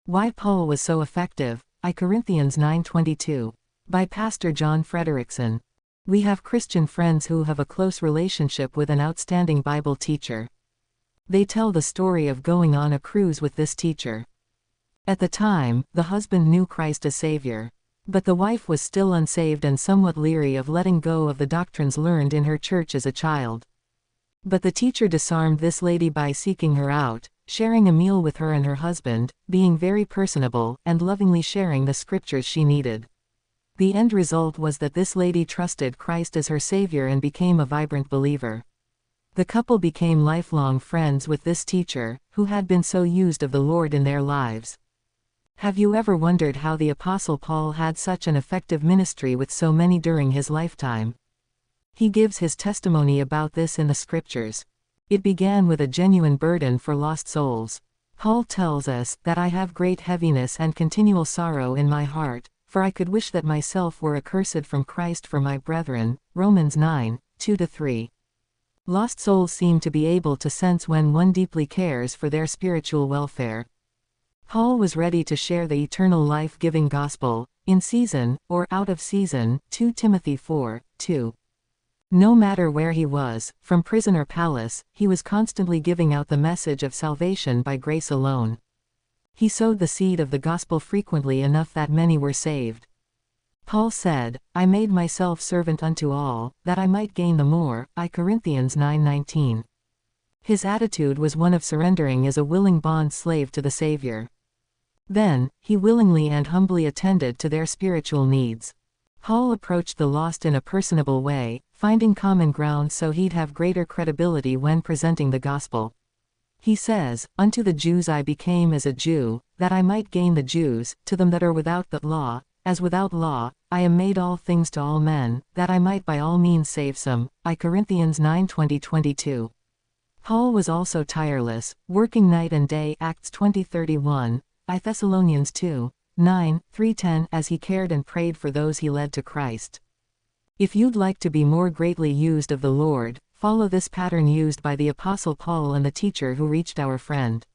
Why Paul was so effective, I Corinthians 9:22. By Pastor John Frederickson. We have Christian friends who have a close relationship with an outstanding Bible teacher. They tell the story of going on a cruise with this teacher. At the time, the husband knew Christ as Savior. But the wife was still unsaved and somewhat leery of letting go of the doctrines learned in her church as a child. But the teacher disarmed this lady by seeking her out, sharing a meal with her and her husband, being very personable, and lovingly sharing the scriptures she needed. The end result was that this lady trusted Christ as her Savior and became a vibrant believer. The couple became lifelong friends with this teacher, who had been so used of the Lord in their lives. Have you ever wondered how the Apostle Paul had such an effective ministry with so many during his lifetime? He gives his testimony about this in the scriptures. It began with a genuine burden for lost souls. Paul tells us that I have great heaviness and continual sorrow in my heart, for I could wish that myself were accursed from Christ for my brethren. Romans 9:2-3. Lost souls seem to be able to sense when one deeply cares for their spiritual welfare. Paul was ready to share the eternal life-giving gospel, in season, or out of season, 2 Timothy 4:2. No matter where he was, from prison or palace, he was constantly giving out the message of salvation by grace alone. He sowed the seed of the gospel frequently enough that many were saved. Paul said, I made myself servant unto all, that I might gain the more, I Corinthians 9:19. His attitude was one of surrendering as a willing bond slave to the Savior. Then, he willingly and humbly attended to their spiritual needs. Paul approached the lost in a personable way, finding common ground so he'd have greater credibility when presenting the gospel. He says, Unto the Jews I became as a Jew, that I might gain the Jews. To them that are without the law, as without law, I am made all things to all men, that I might by all means save some. I Corinthians 9:20-22. Paul was also tireless, working night and day. Acts 20:31. I Thessalonians 2:9-10, as he cared and prayed for those he led to Christ. If you'd like to be more greatly used of the Lord, follow this pattern used by the Apostle Paul and the teacher who reached our friend.